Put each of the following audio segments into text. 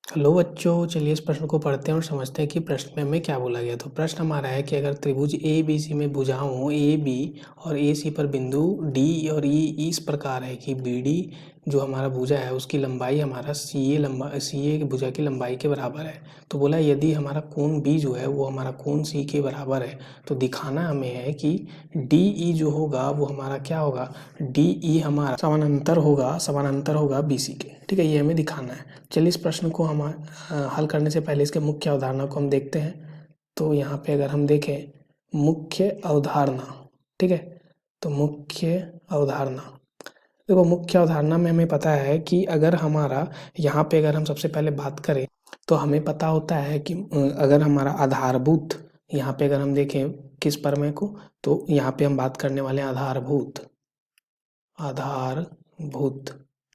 Hello बच्चों, चलिए इस प्रश्न को पढ़ते हैं और समझते हैं कि प्रश्न में हमें क्या बोला गया। तो प्रश्न हमारा है कि अगर त्रिभुज ए बी सी में भुजाओं ए बी और ए सी पर बिंदु डी और ई इस प्रकार है कि बी डी जो हमारा भुजा है उसकी लंबाई हमारा सी ए भुजा की लंबाई के बराबर है। तो बोला यदि हमारा कोण बी जो है वो हमारा कोण सी के बराबर है तो दिखाना हमें है कि डी ई जो होगा वो हमारा क्या होगा, डी ई हमारा समानांतर होगा बी सी के। ठीक है, ये हमें दिखाना है। चलिए इस प्रश्न को हम हल करने से पहले इसके मुख्य अवधारणा को हम देखते हैं। तो यहाँ पे अगर हम देखें मुख्य अवधारणा, ठीक है, तो मुख्य अवधारणा, देखो मुख्य अवधारणा में हमें पता है कि अगर हमारा यहाँ पे अगर हम सबसे पहले बात करें तो हमें पता होता है कि अगर हमारा आधारभूत, यहाँ पे अगर हम देखें किस प्रमेय को, तो यहाँ पे हम बात करने वाले हैं आधारभूत,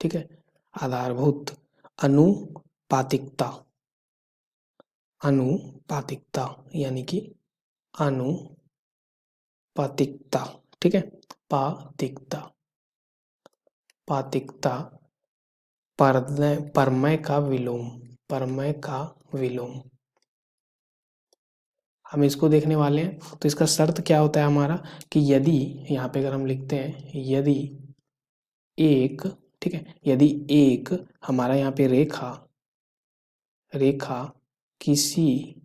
ठीक है, आधारभूत अनुपातिकता, यानी कि अनुपातिकता, ठीक है, पातिकता प्रमेय का विलोम, हम इसको देखने वाले हैं। तो इसका शर्त क्या होता है हमारा कि यदि, यहाँ पे अगर हम लिखते हैं यदि एक, ठीक है, यदि एक हमारा यहाँ पे रेखा किसी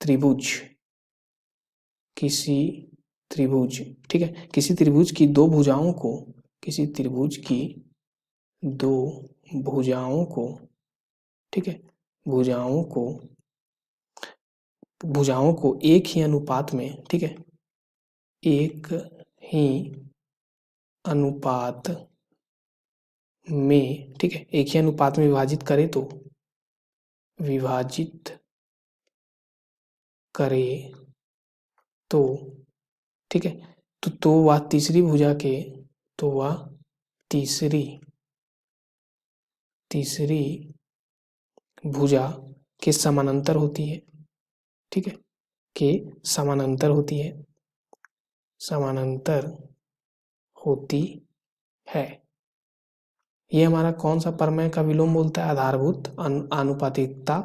त्रिभुज, ठीक है, किसी त्रिभुज की दो भुजाओं को, ठीक है, भुजाओं को एक ही अनुपात में, ठीक है, एक ही अनुपात में, ठीक है, एक ही अनुपात में विभाजित करे तो ठीक है, तो वह तीसरी भुजा के, तो वह तीसरी भुजा के समानांतर होती है, ठीक है, के समानांतर होती है। ये हमारा कौन सा प्रमेय का विलोम बोलता है? आधारभूत अनुपातिकता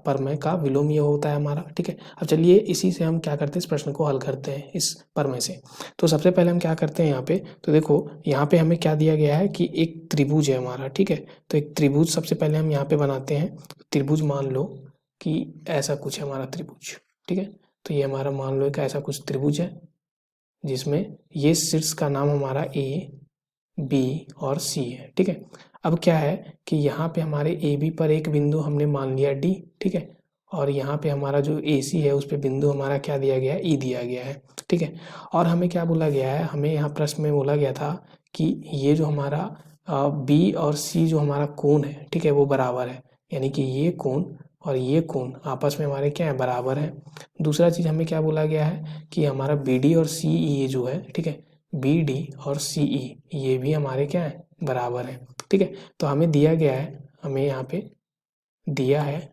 प्रमेय का विलोम ये होता है हमारा। ठीक है, अब चलिए इसी से हम क्या करते हैं, इस प्रश्न को हल करते हैं इस प्रमेय से। तो सबसे पहले हम क्या करते हैं यहाँ पे, तो देखो यहाँ पे हमें क्या दिया गया है कि एक त्रिभुज है हमारा, ठीक है, तो एक त्रिभुज सबसे पहले हम यहाँ पे बनाते हैं। त्रिभुज मान लो कि ऐसा कुछ है हमारा त्रिभुज, ठीक है, तो ये हमारा मान लो एक ऐसा कुछ त्रिभुज है जिसमें ये शीर्ष का नाम हमारा ए बी और सी है, ठीक है। अब क्या है कि यहाँ पे हमारे ए बी पर एक बिंदु हमने मान लिया डी, ठीक है, और यहाँ पे हमारा जो ए सी है उस पे बिंदु हमारा क्या दिया गया है, ई दिया गया है, ठीक है। और हमें क्या बोला गया है, हमें यहाँ प्रश्न में बोला गया था कि ये जो हमारा बी और सी जो हमारा कोण है, ठीक है, वो बराबर है, यानी कि ये कोण और ये कोण आपस में हमारे क्या है, बराबर है। दूसरा चीज़ हमें क्या बोला गया है कि हमारा बी डी और सी ई जो है, ठीक है, बी डी और सी ई ये भी हमारे क्या है, बराबर है, ठीक है। तो हमें दिया गया है, हमें यहाँ पे दिया है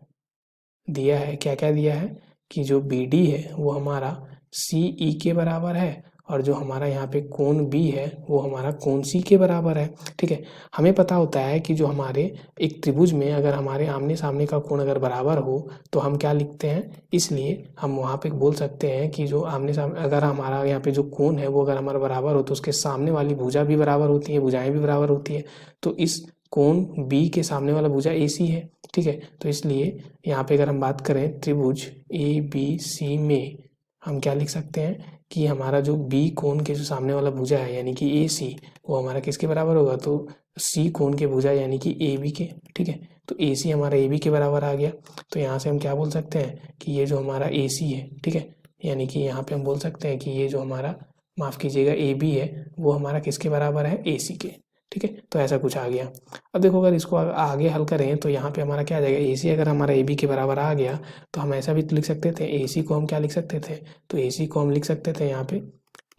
क्या क्या दिया है कि जो बी डी है वो हमारा सी ई के बराबर है और जो हमारा यहाँ पे कोण बी है वो हमारा कोण सी के बराबर है, ठीक है। हमें पता होता है कि जो हमारे एक त्रिभुज में अगर हमारे आमने सामने का कोण अगर बराबर हो तो हम क्या लिखते हैं, इसलिए हम वहाँ पे बोल सकते हैं कि जो आमने सामने अगर हमारा यहाँ पे जो कोण है वो अगर हमारा बराबर हो तो उसके सामने वाली भुजा भी बराबर होती है, भुजाएं भी बराबर होती है। तो इस कोण बी के सामने वाला भुजा ए सी है, ठीक है। तो इसलिए यहाँ पे अगर हम बात करें त्रिभुज ए बी सी में हम क्या लिख सकते हैं कि हमारा जो बी कोण के जो सामने वाला भुजा है यानी कि ए सी वो हमारा किसके बराबर होगा, तो सी कोण के भुजा यानी कि ए बी के, ठीक है। तो ए सी हमारा ए बी के बराबर आ गया। तो यहाँ से हम क्या बोल सकते हैं कि ये जो हमारा ए सी है, ठीक है, यानी कि यहाँ पे हम बोल सकते हैं कि ये जो हमारा, माफ़ कीजिएगा, ए बी है वो हमारा किसके बराबर है, ए सी के, ठीक है। तो ऐसा कुछ आ गया। अब देखो अगर इसको आगे हल करें तो यहाँ पे हमारा क्या आ जाएगा, ए सी अगर हमारा ए बी के बराबर आ गया तो हम ऐसा भी तो लिख सकते थे, ए सी को हम क्या लिख सकते थे, तो ए सी को हम लिख सकते थे यहाँ पे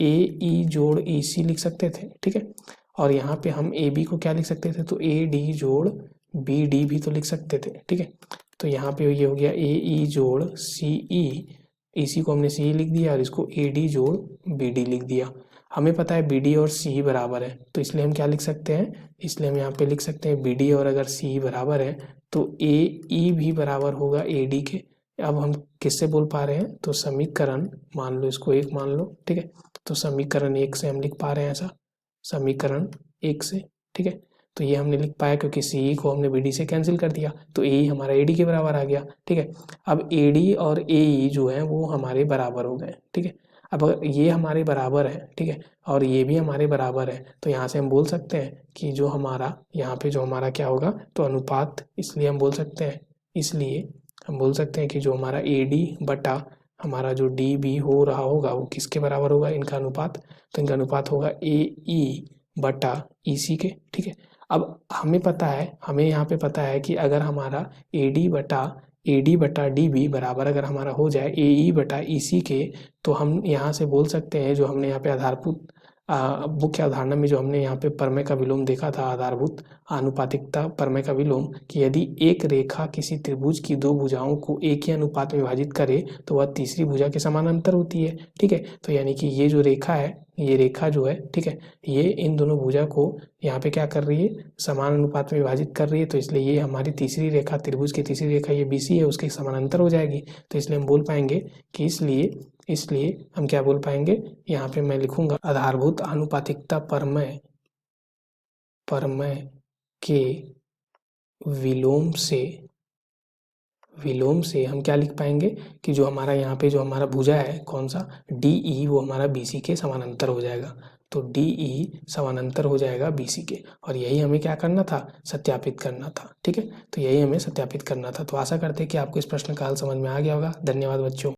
ए ई जोड़ ई सी लिख सकते थे, ठीक है। और यहाँ पे हम ए बी को क्या लिख सकते थे, तो ए डी जोड़ बी डी भी तो लिख सकते थे, ठीक है। तो यहाँ पे ये हो गया ए ई जोड़ सी ई सी को हमने सी लिख दिया और इसको ए डी जोड़ बी डी लिख दिया। हमें पता है बी डी और सी बराबर है तो इसलिए हम क्या लिख सकते हैं, इसलिए हम यहाँ पे लिख सकते हैं बी डी और अगर सी बराबर है तो ए ई भी बराबर होगा ए डी के। अब हम किससे बोल पा रहे हैं, तो समीकरण मान लो इसको 1 मान लो, ठीक है। तो समीकरण 1 से हम लिख पा रहे हैं ऐसा, समीकरण 1 से, ठीक है। तो ये हमने लिख पाया क्योंकि सी को हमने बी डी से कैंसिल कर दिया, तो ए हमारा ए डी के बराबर आ गया, ठीक है। अब ए डी और ए ई जो है वो हमारे बराबर हो गए, ठीक है। अब अगर ये हमारे बराबर है, ठीक है, और ये भी हमारे बराबर है, तो यहाँ से हम बोल सकते हैं कि जो हमारा यहाँ पे जो हमारा क्या होगा, तो अनुपात, इसलिए हम बोल सकते हैं कि जो हमारा ए डी बटा हमारा जो डी बी हो रहा होगा वो किसके बराबर होगा, इनका अनुपात। तो इनका अनुपात होगा ए ई बटा ई सी के, ठीक है। अब हमें यहाँ पे पता है कि अगर हमारा ए डी बटा डी बी बराबर अगर हमारा हो जाए ए ई बटा ई सी के, तो हम यहाँ से बोल सकते हैं, जो हमने यहाँ पे आधारभूत मुख्य अवधारणा में जो हमने यहाँ पे प्रमेय का विलोम देखा था, आधारभूत आनुपातिकता प्रमेय का विलोम, कि यदि एक रेखा किसी त्रिभुज की दो भुजाओं को एक ही अनुपात में विभाजित करे तो वह तीसरी भुजा के समानांतर होती है, ठीक है। तो यानी कि ये जो रेखा है, ये रेखा जो है, ठीक है, ये इन दोनों भुजा को यहाँ पे क्या कर रही है, समान अनुपात में विभाजित कर रही है, तो इसलिए ये हमारी तीसरी रेखा, त्रिभुज की तीसरी रेखा ये BC है, उसके समानांतर हो जाएगी। तो इसलिए हम बोल पाएंगे कि इसलिए हम क्या बोल पाएंगे, यहाँ पे मैं लिखूंगा आधारभूत आनुपातिकता प्रमेय के विलोम से हम क्या लिख पाएंगे कि जो हमारा यहाँ पे जो हमारा भुजा है कौन सा DE, वो हमारा BC के समानांतर हो जाएगा। तो DE समानांतर हो जाएगा BC के, और यही हमें क्या करना था, सत्यापित करना था, ठीक है। तो यही हमें सत्यापित करना था। तो आशा करते हैं कि आपको इस प्रश्न का हल समझ में आ गया होगा। धन्यवाद बच्चों।